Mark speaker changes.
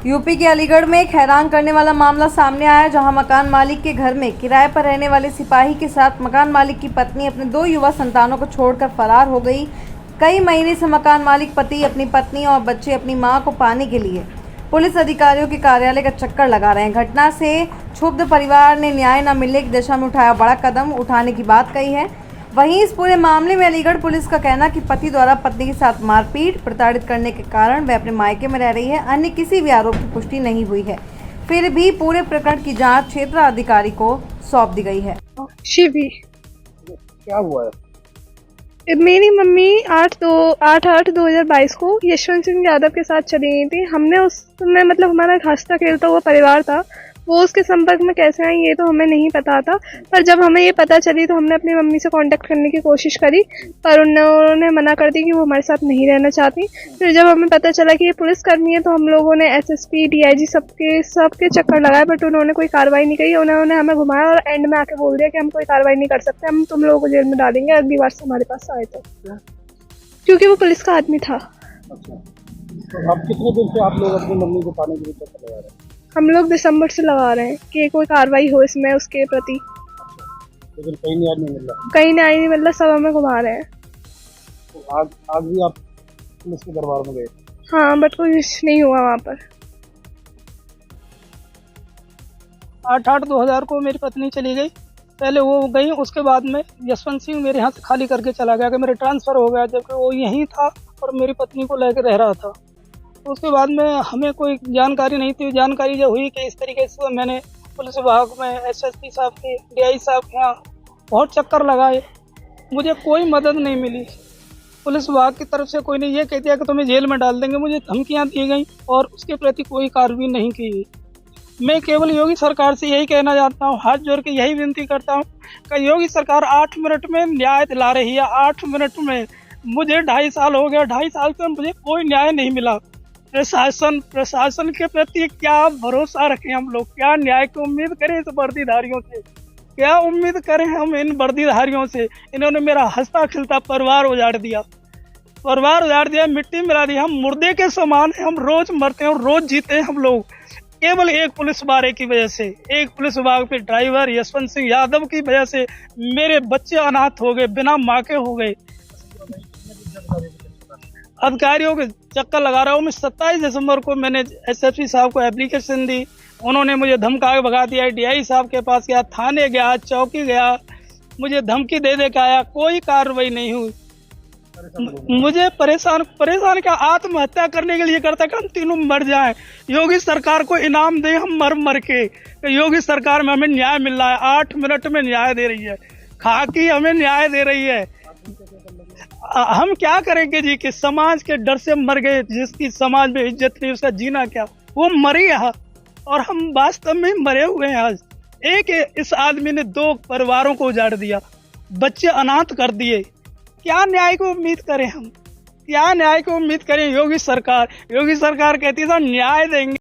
Speaker 1: UP के अलीगढ़ में एक हैरान करने वाला मामला सामने आया, जहां मकान मालिक के घर में किराए पर रहने वाले सिपाही के साथ मकान मालिक की पत्नी अपने 2 युवा संतानों को छोड़कर फरार हो गई। कई महीने से मकान मालिक पति अपनी पत्नी और बच्चे अपनी मां को पाने के लिए पुलिस अधिकारियों के कार्यालय का चक्कर लगा रहे हैं। घटना से क्षुब्ध परिवार ने न्याय न मिलने की दिशा में उठाया बड़ा कदम उठाने की बात कही है। वहीं इस पूरे मामले में अलीगढ़ पुलिस का कहना कि पति द्वारा पत्नी के साथ मारपीट प्रताड़ित करने के कारण वह अपने मायके में रह रही है। अन्य किसी भी आरोप की पुष्टि नहीं हुई है। फिर भी पूरे प्रकरण की जांच क्षेत्राधिकारी को सौंप दी गई है।
Speaker 2: शिवी,
Speaker 3: क्या हुआ है?
Speaker 2: मेरी मम्मी 8/8/2022 को यशवंत सिंह यादव के साथ चली गई थी। हमने उस समय मतलब हमारा हंसता खेलता हुआ परिवार था, वो उसके संपर्क में कैसे आई ये तो हमें नहीं पता था। पर जब हमें ये पता चली तो हमने अपनी मम्मी से कांटेक्ट करने की कोशिश करी, पर उन्होंने मना कर दी कि वो हमारे साथ नहीं रहना चाहती। फिर जब हमें पता चला कि ये पुलिसकर्मी है तो हम लोगों ने एसएसपी डीआईजी सबके चक्कर लगाए, बट उन्होंने कोई कार्रवाई नहीं की। उन्होंने हमें घुमाया और एंड में आके बोल दिया कि हम कोई कार्रवाई नहीं कर सकते, हम तुम लोगों को जेल में डालेंगे अगली बार से हमारे पास आए तो। क्योंकि वो पुलिस का आदमी था।
Speaker 3: अच्छा, तो अब कितने दिन से आप लोग अपनी मम्मी को पाने के लिए चक्कर लगा रहे हैं?
Speaker 2: हम लोग दिसंबर से लगा रहे हैं कि कोई कार्रवाई हो इसमें उसके प्रति।
Speaker 3: लेकिन कहीं न्याय नहीं मिल रहा।
Speaker 2: कहीं न्याय नहीं मिल रहा, सब हमें घुमा रहे हैं।
Speaker 3: तो आज भी आप पुलिस के दरबार में गए?
Speaker 2: हाँ, बट कुछ नहीं हुआ वहाँ पर।
Speaker 4: 8/8/2000 को मेरी पत्नी चली गई। पहले वो गई, उसके बाद में यशवंत सिंह मेरे यहाँ से खाली करके चला गया कि मेरे ट्रांसफ़र हो गया, जबकि वो यहीं था और मेरी पत्नी को लेकर रह रहा था। तो उसके बाद में हमें कोई जानकारी नहीं थी। जानकारी जब हुई कि इस तरीके से मैंने पुलिस विभाग में एसएसपी साहब के डीआई साहब के यहाँ बहुत चक्कर लगाए, मुझे कोई मदद नहीं मिली। पुलिस विभाग की तरफ से कोई ने ये कह दिया कि तुम्हें जेल में डाल देंगे, मुझे धमकियाँ दी गई और उसके प्रति कोई कार्रवाई नहीं की गई। मैं केवल योगी सरकार से यही कहना चाहता हूँ, हाथ जोड़ के यही विनती करता हूँ कि योगी सरकार 8 मिनट में न्याय दिला रही है। 8 मिनट में मुझे 2.5 साल हो गया, 2.5 साल से मुझे कोई न्याय नहीं मिला। प्रशासन के प्रति क्या भरोसा रखें हम लोग? क्या न्याय की उम्मीद करें इस वर्दीधारियों से? क्या उम्मीद करें हम इन वर्दीधारियों से? इन्होंने मेरा हंसता खिलता परिवार उजाड़ दिया, मिट्टी मिला दी। हम मुर्दे के समान हैं, हम रोज मरते हैं और रोज जीते हैं हम लोग, केवल एक पुलिस बारे की वजह से, एक पुलिस विभाग के ड्राइवर यशवंत सिंह यादव की वजह से मेरे बच्चे अनाथ हो गए, बिना माँ के हो गए। अधिकारियों के चक्कर लगा रहा हूँ मैं। 27 दिसंबर को मैंने एसएसपी साहब को एप्लीकेशन दी, उन्होंने मुझे धमका के भगा दिया। डीआई साहब के पास गया, थाने गया, चौकी गया, मुझे धमकी दे के आया, कोई कार्रवाई नहीं हुई। मुझे परेशान क्या आत्महत्या करने के लिए करता कि हम तीनों मर जाएं। योगी सरकार को इनाम दे हम मर के। योगी सरकार में हमें न्याय मिल रहा है, 8 मिनट में न्याय दे रही है, खाकी हमें न्याय दे रही है। हम क्या करेंगे जी कि समाज के डर से मर गए, जिसकी समाज में इज्जत नहीं उसका जीना क्या? वो मरी है और हम वास्तव में मरे हुए हैं। आज इस आदमी ने 2 परिवारों को उजाड़ दिया, बच्चे अनाथ कर दिए। क्या न्याय को उम्मीद करें हम? क्या न्याय को उम्मीद करें? योगी सरकार कहती है न्याय देंगे।